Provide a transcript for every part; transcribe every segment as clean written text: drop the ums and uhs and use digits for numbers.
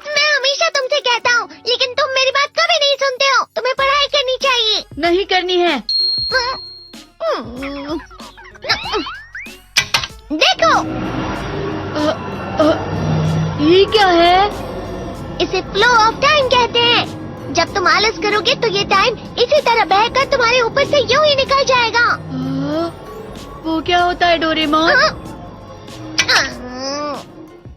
मैं हमेशा तुमसे कहता हूँ, लेकिन तुम मेरी बात कभी नहीं सुनते हो। तुम्हें पढ़ाई करनी चाहिए। नहीं करनी है। देखो, ये क्या है? इसे फ्लो ऑफ टाइम कहते हैं। जब तुम आलस करोगे तो ये टाइम इसी तरह बहकर तुम्हारे ऊपर से यूं ही निकल जाएगा। वो क्या होता है डोरेमोन?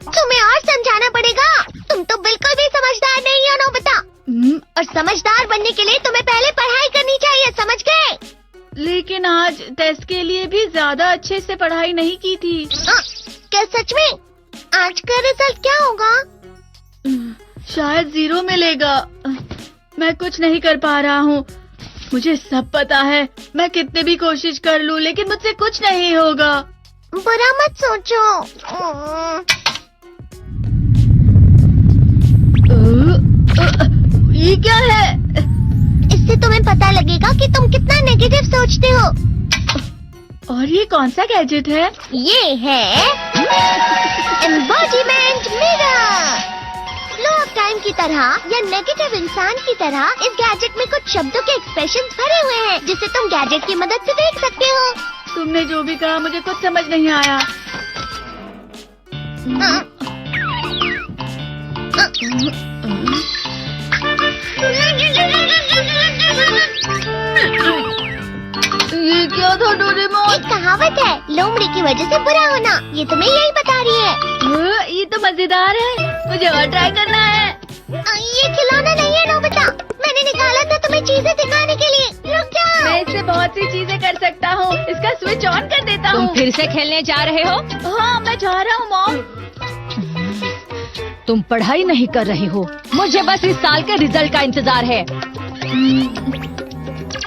तुम्हें और समझाना पड़ेगा। तुम तो बिल्कुल भी समझदार नहीं हो नोबिता। और समझदार बनने के लिए तुम्हें पहले पढ़ाई करनी चाहिए, समझ गए? लेकिन आज टेस्ट के लिए भी ज्यादा अच्छे से पढ़ाई नहीं की थी। क्या सच में? आज का रिजल्ट क्या होगा? शायद 0 मिलेगा। मैं कुछ नहीं कर पा रहा हूँ। मुझे सब पता है। मैं कितने भी कोशिश कर लूँ, लेकिन मुझसे कुछ नहीं होगा। बुरा मत सोचो। ये क्या है? इससे तुम्हें पता लगेगा कि तुम कितना नेगेटिव सोचते हो। और ये कौन सा गैजेट है? ये है embodiment mirror. Flow of time की तरह या नेगेटिव इंसान की तरह इस गैजेट में कुछ शब्दों के एक्सप्रेशंस भरे हुए हैं, जिसे तुम गैजेट की मदद से देख सकते हो। तुमने जो भी कहा मुझे कुछ समझ नहीं आया। ये क्या था डोरेमोन? एक कहावत है, लोमड़ी की वजह से बुरा होना। ये तुम्हें यही बता रही है। ये तो मजेदार है। मुझे और ट्राई करना है। ये खिलौना नहीं है नोबिता। मैंने निकाला था तुम्हें चीजें दिखाने के लिए। रुक जाओ। मैं इससे बहुत सी चीजें कर सकता हूँ। इसका स्विच ऑन कर देता हूँ। तुम फिर से खेलने जा रहे हो? हाँ, मैं जा रहा हूँ मॉम। तुम पढ़ाई नहीं कर रही हो। मुझे बस इस साल के रिजल्ट का इंतजार है।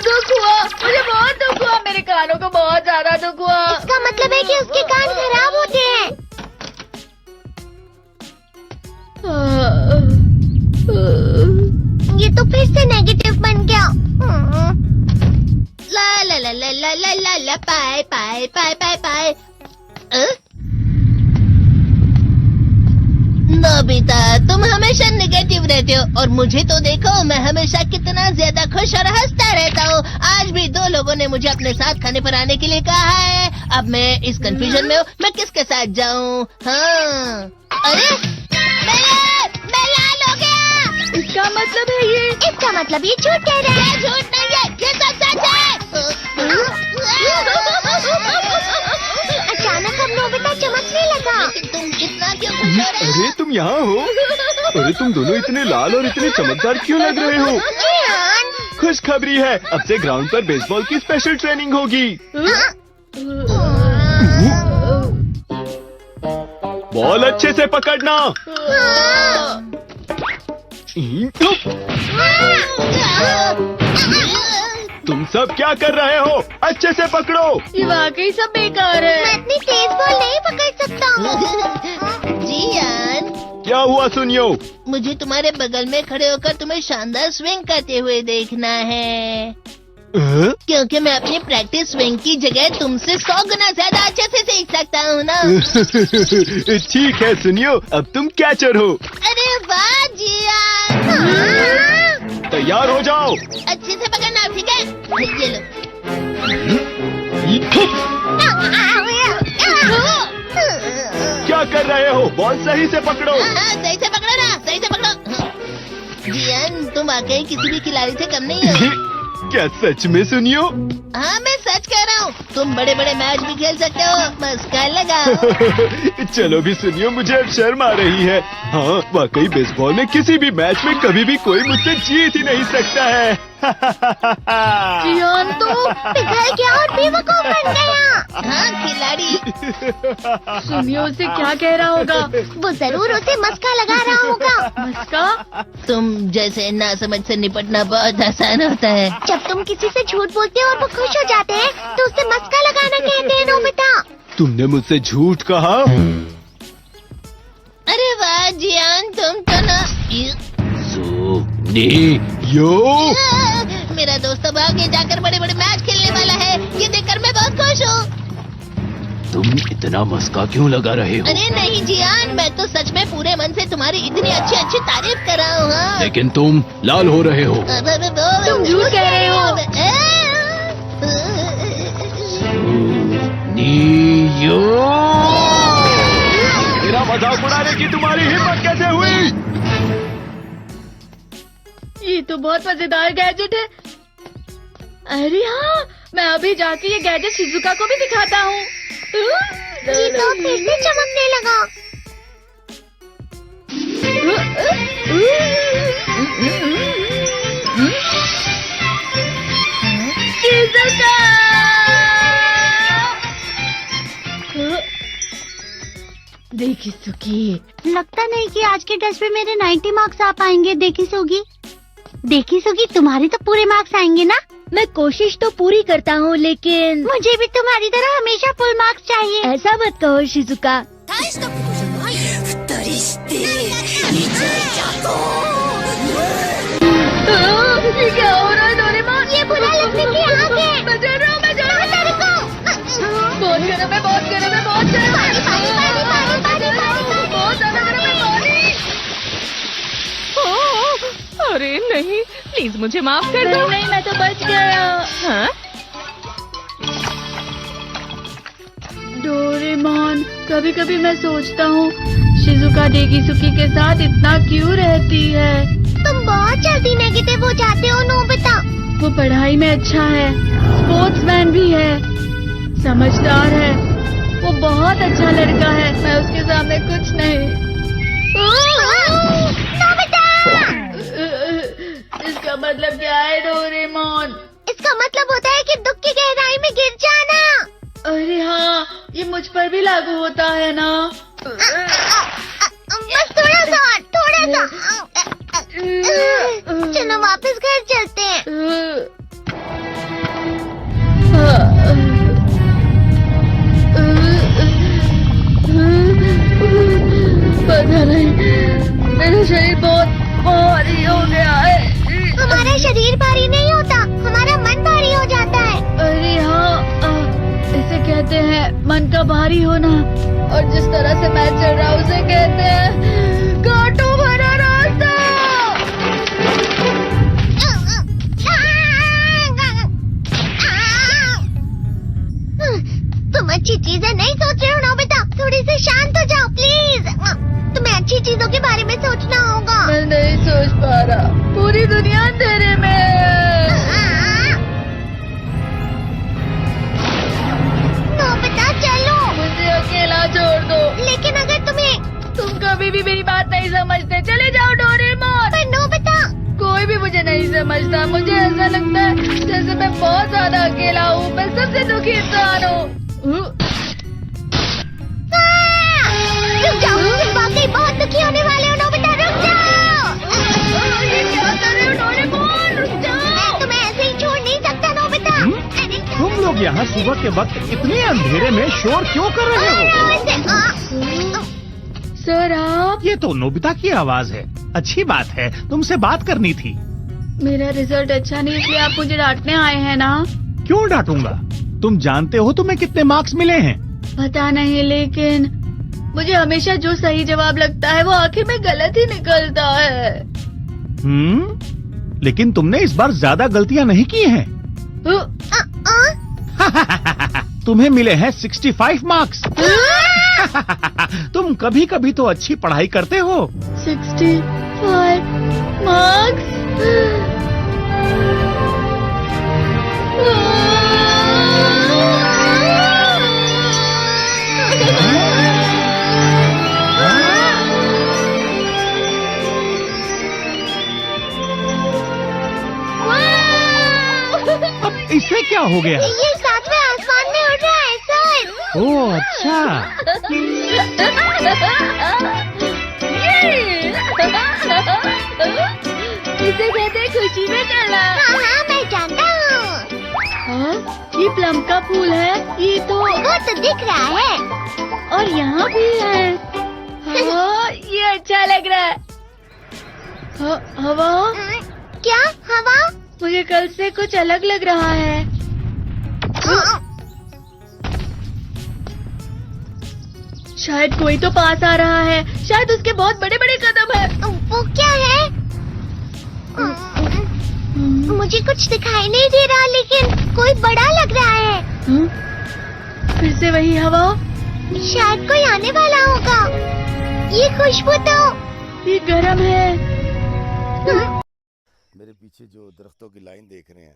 दुख हुआ, मुझे बहुत दुख हुआ। मेरे कानों को बहुत ज्यादा दुख हुआ। इसका मतलब है कि उसके कान खराब होते हैं। ये तो फिर से नेगेटिव बन गया। ला ला ला ला ला ला ला ला पाए पाए पाए पाए पाए। नोबिता, तुम हमेशा नेगेटिव रहते हो और मुझे तो देखो, मैं हमेशा कितना ज्यादा खुश और हंसता रहता हूँ। आज भी 2 लोगों ने मुझे अपने साथ खाने पर आने के लिए कहा है। अब मैं इस कंफ्यूजन में हूँ, मैं किसके साथ जाऊँ? हाँ, अरे मैं लाल हो गया। इसका मतलब है ये? इसका मतलब ये झूठ कह रहा है। झूठ नहीं है, ये सब सच है। अचानक अब नोबिता चमकने लगा। तुम इतना क्यों खुश हो रहे हो? अरे तुम यहाँ हो? अरे तुम दोनों इतने लाल और इतने चमकदार क्यों लग रहे हो? खुशखबरी है, अब से ग्राउंड पर बेसबॉल की स्पेशल ट्रेनिंग होगी। बॉल अच्छे से पकड़ना। तुम सब क्या कर रहे हो? अच्छे से पकड़ो। ये वाकई सब बेकार मैं है। इतनी तेज बॉल नहीं पकड़ सकता हूँ। जियान, क्या हुआ सुनियो? मुझे तुम्हारे बगल में खड़े होकर तुम्हें शानदार स्विंग करते हुए देखना है, क्योंकि मैं अपनी प्रैक्टिस स्विंग की जगह तुमसे 100 गुना ज्यादा अच्छे से सीख सकता हूँ ना। ठीक है सुनियो, अब तुम कैचर हो। अरे वाह जियान। तैयार हो जाओ। अच्छे से पकड़ना, ठीक है? ये लो। क्या कर रहे हो? बॉल सही से पकड़ो। सही से पकड़ो ना, सही से पकड़ो। जियान, तुम वाकई किसी भी खिलाड़ी से कम नहीं हो। क्या सच में सुनियो? हाँ, मैं सच कह रहा हूँ। तुम बड़े बड़े मैच भी खेल सकते हो, बस कर लगाओ। चलो भी सुनियो, मुझे अब शर्म आ रही है। हाँ, वाकई बेसबॉल में किसी भी मैच में कभी भी कोई मुझसे जीत ही नहीं सकता है। जियान तो पिघल गया और बेवकूफ बन गया। हाँ, खिलाड़ी। सुनियो से क्या कह रहा होगा? वो जरूर उसे मस्का लगा रहा होगा। मस्का? तुम जैसे नासमझ से निपटना बहुत आसान होता है। जब तुम किसी से झूठ बोलते हो और वो खुश हो जाते हैं, तो उसे मस्का लगाना कहते हैं नोबिता। तुमने मुझसे झूठ कहा? अरे वाह जियान, तुम तो ना। यो मेरा दोस्त अब आगे जाकर बड़े बड़े मैच खेलने वाला है। ये देखकर मैं बहुत खुश हूँ। तुम इतना मस्का क्यों लगा रहे हो? अरे नहीं जियान, मैं तो सच में पूरे मन से तुम्हारी इतनी अच्छी अच्छी तारीफ कर रहा हूँ। हाँ। लेकिन तुम लाल हो रहे हो। तुम झूठ कह रहे हो। नीयो, मेरा मजाक उड़ाने की तुम्हारी हिम्मत कैसे हुई? ये तो बहुत मजेदार गैजेट है। अरे हाँ, मैं अभी जाके ये गैजेट शिजुका को भी दिखाता हूँ। ये तो फिर से चमकने लगा। शिजुका! देखी सुकी, लगता नहीं कि आज के टेस्ट पे मेरे 90 मार्क्स आ पाएंगे। देखी सुगी तुम्हारे तो पूरे मार्क्स आएंगे ना? मैं कोशिश तो पूरी करता हूँ, लेकिन मुझे भी तुम्हारी तरह हमेशा फुल मार्क्स चाहिए। ऐसा मत कहो शिजुका। ये क्या हो रहा है डोरेमोन? ये बुरा लगने की आग है। मैं जल रहा हूँ, मैं जल रहा हूँ। बहुत गर्म है, बहुत गर्म है, बहुत गर्म है। पानी, पानी, पानी, पानी, पानी, पानी। बहुत ज्यादा गर्म है पानी। अरे नहीं, प्लीज मुझे माफ कर दो। नहीं, मैं तो बच गया। हाँ? डोरेमोन, कभी कभी मैं सोचता हूँ शिजुका डेगिसुकी के साथ इतना क्यों रहती है। तुम बहुत जल्दी नेगेटिव हो जाते हो नोबिता। वो पढ़ाई में अच्छा है, स्पोर्ट्समैन भी है, समझदार है। वो बहुत अच्छा लड़का है। मैं उसके सामने कुछ नहीं। नोबिता! इसका मतलब क्या है डोरेमोन? इसका मतलब होता है कि दुख की गहराई में गिर जाना। अरे हाँ, ये मुझ पर भी लागू होता है ना। बस थोड़ा सा, थोड़ा सा। चलो वापस घर चलते हैं। पता नहीं, मेरा शरीर बहुत भारी हो गया है। हमारा शरीर भारी नहीं होता, हमारा मन भारी हो जाता है। अरे हाँ, इसे कहते हैं मन का भारी होना। और जिस तरह से मैं चल रहा हूँ उसे कहते हैं कांटों भरा रास्ता। तुम अच्छी चीजें नहीं सोच रहे हो नोबिता। थोड़ी सी शांत हो जाओ प्लीज। तुम्हें अच्छी चीजों के बारे में सोचना होगा। मैं नहीं सोच पा रहा, पूरी दुनिया अंधेरे में है। नोबिता चलो। मुझे अकेला छोड़ दो। लेकिन अगर तुम कभी भी मेरी बात नहीं समझते। चले जाओ डोरेमोन। पर नोबिता, कोई भी मुझे नहीं समझता। मुझे ऐसा लगता है जैसे मैं बहुत ज्यादा अकेला हूँ। मैं सबसे दुखी इंसान हूँ। रुक जाओ, तुम वाकई बहुत दुखी होने वाले हो नोबिता। रुक जाओ। ये क्या कर रहे हो डोरेमोन? रुक जाओ। मैं तुम्हें ऐसे ही छोड़ नहीं सकता नोबिता। अरे तुम लोग यहाँ सुबह के वक्त इतने अंधेरे में शोर क्यों कर रहे हो? सर आप? ये तो नोबिता की आवाज है। अच्छी बात है, तुमसे बात करनी थी। मेरा रिजल्ट अच्छा नहीं, इसलिए आप मुझे डांटने आए हैं ना? क्यों डांटूंगा? तुम जानते हो तुम्हें कितने मार्क्स मिले हैं? पता नहीं, लेकिन मुझे हमेशा जो सही जवाब लगता है वो आखिर में गलत ही निकलता है। लेकिन तुमने इस बार ज्यादा गलतियाँ नहीं की हैं। तुम्हें मिले हैं 65 मार्क्स। तुम कभी कभी तो अच्छी पढ़ाई करते हो। 65 मार्क्स? अब इससे क्या हो गया? ये सातवें आसमान में उड़ रहा है सर। ओह अच्छा। इसे कहते हैं खुशी में चलना। हाँ हाँ मैं जानता हूँ। हाँ, ये प्लम का फूल है। ये तो वो तो दिख रहा है। और यहाँ भी है। हाँ, ये अच्छा लग रहा है। हवा? क्या हवा? मुझे कल से कुछ अलग लग रहा है। शायद कोई तो पास आ रहा है। शायद उसके बहुत बड़े बड़े कदम है। वो क्या है? मुझे कुछ दिखाई नहीं दे रहा, लेकिन कोई बड़ा लग रहा है। फिर से वही हवा। शायद कोई आने वाला होगा। ये खुशबू तो ये गर्म है। मेरे पीछे जो दरख्तों की लाइन देख रहे हैं,